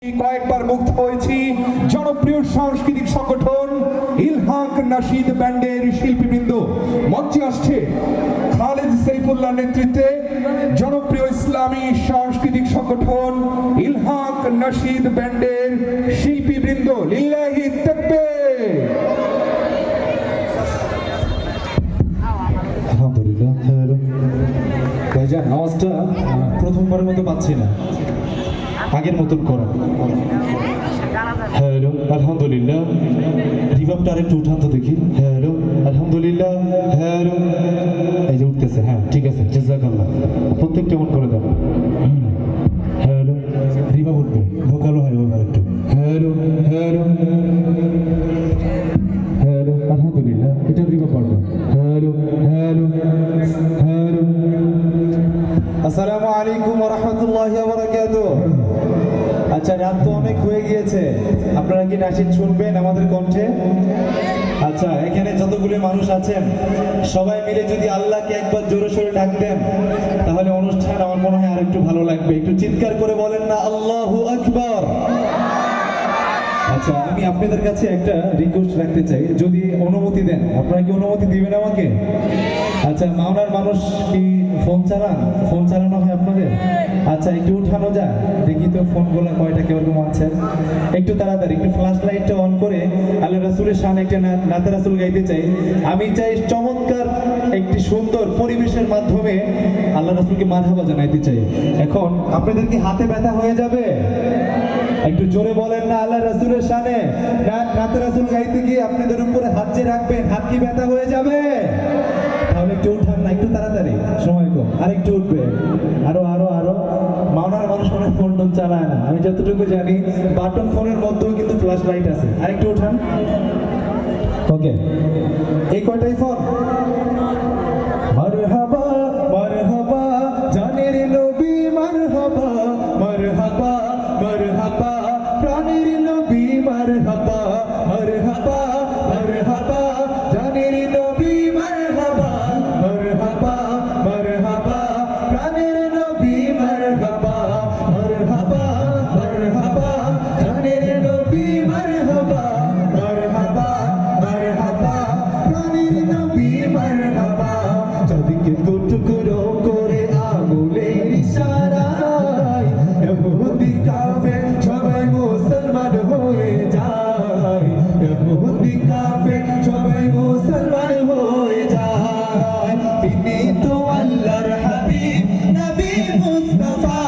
কয়েকবার মুক্ত হয়েছি। জনপ্রিয় সাংস্কৃতিক সংগঠন ইলহাক নাশিদ ব্যান্ডের শিল্পীবৃন্দ মঞ্চে আসছে খালেদ সাইফুল্লাহ নেতৃত্বে। জনপ্রিয় ইসলামী সাংস্কৃতিক সংগঠন ইলহাক নাশিদ ব্যান্ডের শিল্পীবৃন্দ লিল্লাহি তাকবীর। আলহামদুলিল্লাহ। ভাইজান আওয়াজটা প্রথমবারের মতো পাচ্ছি না, আগের মতন করেন। হ্যালো, আলহামদুলিল্লাহ। রিভাবটা আরেকটু উঠান তো দেখি। হ্যালো, আলহামদুলিল্লাহ। হ্যালো, এই যে উঠতেছে। হ্যাঁ, ঠিক আছে, জাযাকাল্লাহ। প্রত্যেকটা অন করে দেন। হ্যালো, রিভাব উঠবে, ভোকালও হয় ওভার একটু। হ্যালো হ্যালো হ্যালো, আলহামদুলিল্লাহ। এটা রিভাব পারবে। Hello hello hello. আসসালামু আলাইকুম ওয়া রাহমাতুল্লাহি ওয়া বারাকাতুহু। আচ্ছা, রাত তো অনেক হয়ে গিয়েছে, আপনারা কি নাশিদ শুনবেন আমাদের কণ্ঠে? আচ্ছা, এখানে যতগুলো মানুষ আছেন সবাই মিলে যদি আল্লাহকে একবার জোরে সোরে ডাকতেন তাহলে অনুষ্ঠান আমার মনে হয় আর একটু ভালো লাগবে। একটু চিৎকার করে বলেন না আল্লাহু আকবার। আচ্ছা, আমি আপনাদের কাছে একটা রিকোয়েস্ট রাখতে চাই, যদি অনুমতি দেন। আপনারা কি অনুমতি দিবেন আমাকে? আচ্ছা, মাওনার মানুষ কি ফোন চালান? ফোন চালানো হয় আপনাদের? আচ্ছা, একটু উঠানো যায় দেখি তো ফোনগুলো কয়টা কেরকম আছে। একটু তাড়াতাড়ি একটু ফ্ল্যাশ লাইটটা অন করে আল্লাহ রাসূলের শানে একটা নাতে রাসূল গাইতে চাই। আমি চাই চমৎকার একটি সুন্দর পরিবেশের মাধ্যমে আল্লাহ রাসূলকে মারহাবা জানাইতে চাই। এখন আপনাদের কি হাতে ব্যথা হয়ে যাবে? একটু জোরে বলেন না আল্লাহ রাসূলের শানে নাতে রাসূল গাইতে গিয়ে আপনাদের উপরে হাত যে রাখবেন, হাত কি ব্যথা হয়ে যাবে? তাহলে একটু উঠান না, একটু তাড়াতাড়ি, সময় কম। আর একটু উঠবে, আরো আরো আরো। মাওনার মানুষ মনে ফোন টোন চালায় না, আমি যতটুকু জানি বাটন ফোনের মধ্যেও কিন্তু ফ্ল্যাশ লাইট আছে। আর একটু উঠান। ওকে, এই কয়টাই ফোন। মারহাবা মারহাবা জানের নবী, মারহাবা মারহাবা মারহাবা প্রাণের নবী, মারহাবা মারহাবা মারহাবা জানের নবী, মারহাবা মারহাবা মারহাবা প্রাণের নবী, মারহাবা মারহাবা মারহাবা জানের নবী, মারহাবা মারহাবা মারহাবা প্রাণের নবী, মারহাবা। চাঁদকে দু টুকরো করে আঙুলের ইশারায় ইহুদি কাফের সবাই মুসলমান হয়ে যায়, ইহুদি কাফের সবাই মুসলমান হয়ে যায়। তিনি তো আল্লাহর হাবিব নবী মুস্তাফা,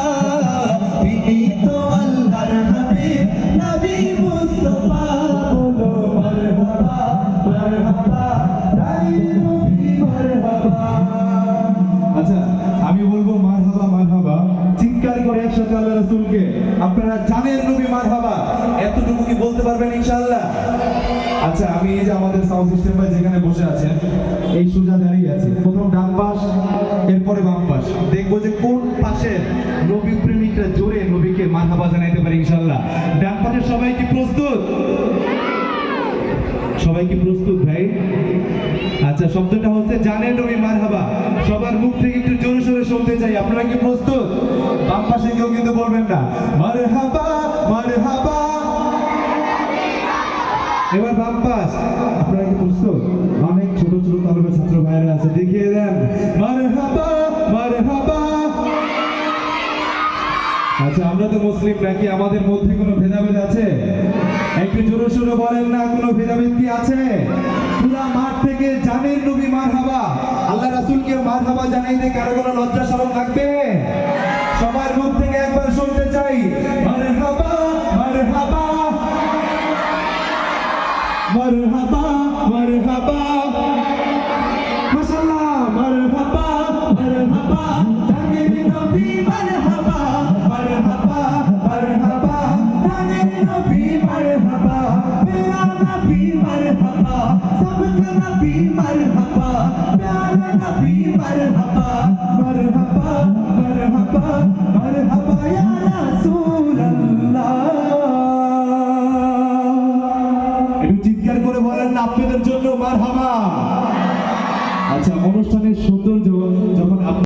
তিনি তো আল্লাহর হাবিব নবী মুস্তাফা। বলো মারহাবা মারহাবা জানের নবী, মারহাবা। আচ্ছা, আমি বলবো মারহাবা মারহাবা, চিৎকার করে একসাথে আল্লাহ রাসূলকে আপনারা জানের নবী মারহাবা এতটুকু কি বলতে পারবেন ইনশাআল্লাহ? আচ্ছা, আমি এই যে আমাদের সাউন্ড সিস্টেম ভাই যেখানে বসে আছেন এই সোজা দাঁড়িয়ে আছে, প্রথম ডান পাশ এরপরে বাম পাশ, দেখবো যে কোন পাশে নবী প্রেমিকরা জোরে নবীকে মারহাবা জানাইতে পারে ইনশাআল্লাহ। ডান পাশে সবাই কি প্রস্তুত? সবাই কি প্রস্তুত ভাই? আচ্ছা, শব্দটা হচ্ছে জানের নবী মারহাবা। সবার মুখ থেকে একটু জোরে সোরে শুনতে চাই, আপনারা কি প্রস্তুত? বাম পাশে কেউ কিন্তু বলবেন না মারহাবা মারহাবা। এবার বাম পাশ, আপনারা কি প্রস্তুত? অনেক ছোট ছোট তলবের ছাত্র ভাইরা আছে, দেখিয়ে দেন মারহাবা মারহাবা। আচ্ছা, আমরা তো মুসলিম নাকি আমাদের মধ্যে কোনো ভেদাভেদ আছে? একটু জোরে সোরে বলেন না, কোনো ভেদাভেদ কি আছে? পুরা মাঠ থেকে জানের নবী মারহাবা, আল্লাহ রাসূলকে মারহাবা জানাইতে কারো কোনো লজ্জা শরম লাগবে? সবার মুখ থেকে একবার